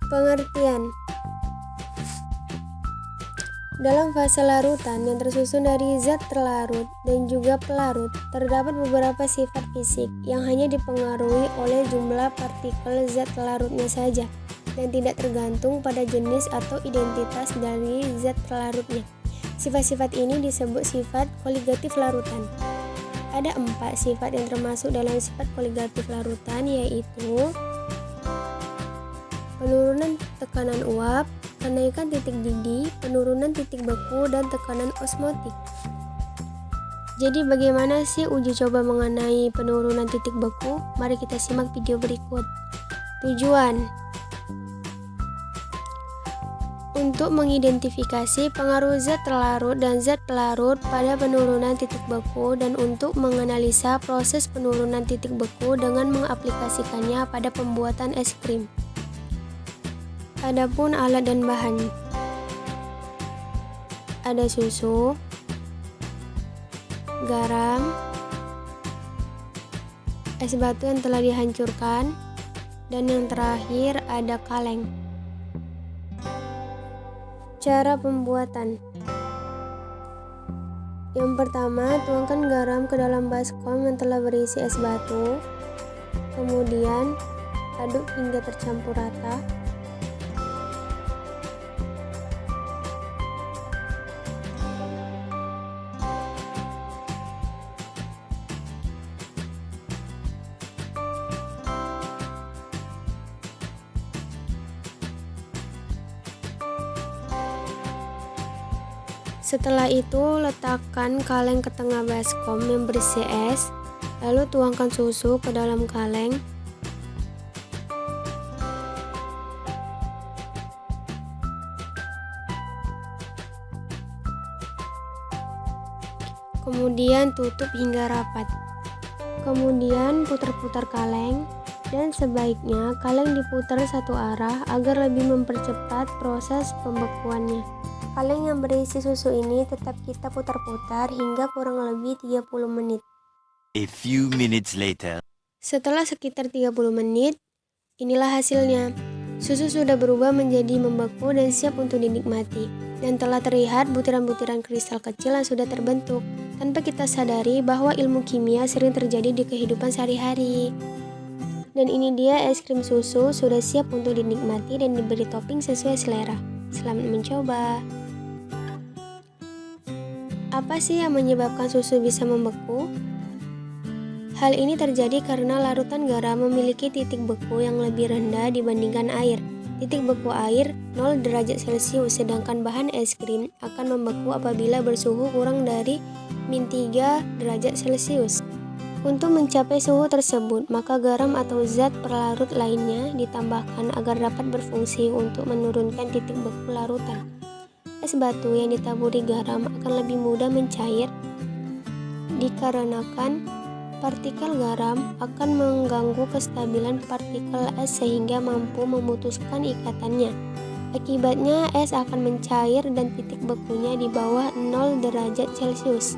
Pengertian. Dalam fase larutan yang tersusun dari zat terlarut dan juga pelarut, terdapat beberapa sifat fisik yang hanya dipengaruhi oleh jumlah partikel zat larutnya saja dan tidak tergantung pada jenis atau identitas dari zat terlarutnya. Sifat-sifat ini disebut sifat koligatif larutan. Ada 4 sifat yang termasuk dalam sifat koligatif larutan, yaitu penurunan tekanan uap, kenaikan titik didih, penurunan titik beku, dan tekanan osmotik. Jadi bagaimana sih uji coba mengenai penurunan titik beku? Mari kita simak video berikut. Tujuan: untuk mengidentifikasi pengaruh zat terlarut dan zat pelarut pada penurunan titik beku dan untuk menganalisa proses penurunan titik beku dengan mengaplikasikannya pada pembuatan es krim. Adapun alat dan bahan, ada susu, garam, es batu yang telah dihancurkan, dan yang terakhir ada kaleng. Cara pembuatan: yang pertama, tuangkan garam ke dalam baskom yang telah berisi es batu, kemudian aduk hingga tercampur rata. Setelah itu, letakkan kaleng ke tengah baskom yang berisi es, lalu tuangkan susu ke dalam kaleng. Kemudian tutup hingga rapat. Kemudian putar-putar kaleng, dan sebaiknya kaleng diputar satu arah agar lebih mempercepat proses pembekuannya. Kaleng yang berisi susu ini tetap kita putar-putar hingga kurang lebih 30 menit. A few minutes later. Setelah sekitar 30 menit, inilah hasilnya. Susu sudah berubah menjadi membeku dan siap untuk dinikmati. Dan telah terlihat butiran-butiran kristal kecil yang sudah terbentuk, tanpa kita sadari bahwa ilmu kimia sering terjadi di kehidupan sehari-hari. Dan ini dia es krim susu sudah siap untuk dinikmati dan diberi topping sesuai selera. Selamat mencoba. Apa sih yang menyebabkan susu bisa membeku? Hal ini terjadi karena larutan garam memiliki titik beku yang lebih rendah dibandingkan air. Titik beku air 0 derajat Celcius, sedangkan bahan es krim akan membeku apabila bersuhu kurang dari -3 derajat Celcius. Untuk mencapai suhu tersebut, maka garam atau zat pelarut lainnya ditambahkan agar dapat berfungsi untuk menurunkan titik beku larutan. Es batu yang ditaburi garam akan lebih mudah mencair dikarenakan partikel garam akan mengganggu kestabilan partikel es sehingga mampu memutuskan ikatannya. Akibatnya es akan mencair dan titik bekunya di bawah 0 derajat Celcius.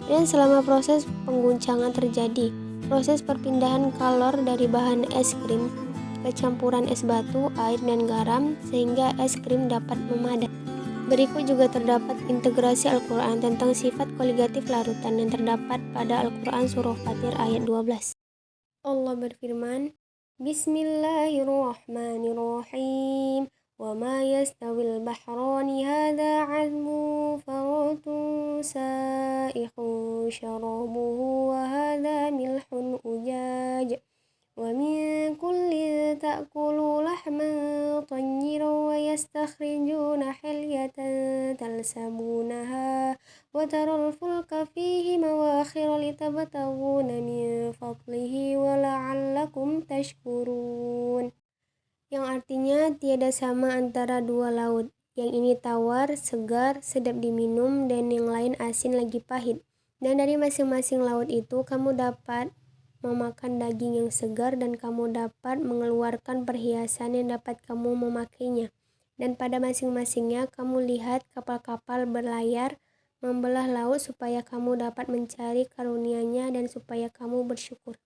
Dan selama proses pengguncangan terjadi proses perpindahan kalor dari bahan es krim ke campuran es batu, air, dan garam sehingga es krim dapat memadat. Berikut juga terdapat integrasi Al-Quran tentang sifat koligatif larutan yang terdapat pada Al-Quran Surah Fatir ayat 12. Allah berfirman, Bismillahirrahmanirrahim. Wa ma yastawil bahrani hadha azmu faratun sa'ikhun syarabuhu wa hadha milhun ujaj. Wa min kulli ta'kulu lahman tayyiran wa yastakhrijuna hilyatan talsabunaha wa taral fulka fihi mawakhira litabtaghuna min fadlihi wa la'allakum tashkurun. Yang artinya tiada sama antara dua laut, yang ini tawar, segar, sedap diminum, dan yang lain asin lagi pahit. Dan dari masing-masing laut itu kamu dapat memakan daging yang segar dan kamu dapat mengeluarkan perhiasan yang dapat kamu memakainya. Dan pada masing-masingnya kamu lihat kapal-kapal berlayar membelah laut supaya kamu dapat mencari karunia-Nya dan supaya kamu bersyukur.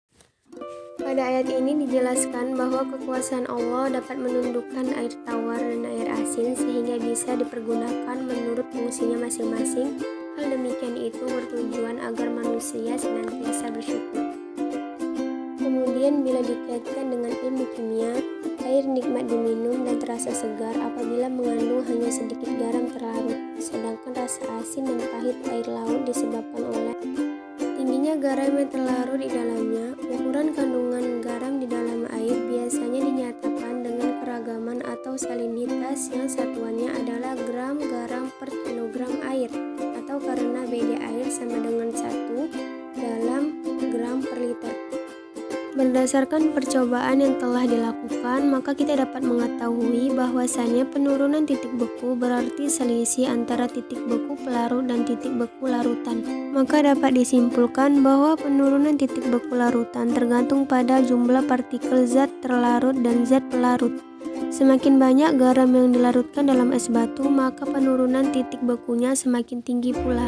Pada ayat ini dijelaskan bahwa kekuasaan Allah dapat menundukkan air tawar dan air asin sehingga bisa dipergunakan menurut fungsinya masing-masing. Hal demikian itu bertujuan agar manusia senantiasa bersyukur. Kemudian bila dikaitkan dengan ilmu kimia, air nikmat diminum dan terasa segar apabila mengandung hanya sedikit garam terlarut, sedangkan rasa asin dan pahit air laut disebabkan oleh tingginya garam yang terlarut di dalamnya. Ukuran kandungan garam di dalam air biasanya dinyatakan dengan keragaman atau salinitas yang satuannya adalah gram garam per kilogram air, atau karena beda air sama dengan 1 dalam gram per liter. Berdasarkan percobaan yang telah dilakukan, maka kita dapat mengetahui bahwasannya penurunan titik beku berarti selisih antara titik beku pelarut dan titik beku larutan. Maka dapat disimpulkan bahwa penurunan titik beku larutan tergantung pada jumlah partikel zat terlarut dan zat pelarut. Semakin banyak garam yang dilarutkan dalam es batu, maka penurunan titik bekunya semakin tinggi pula.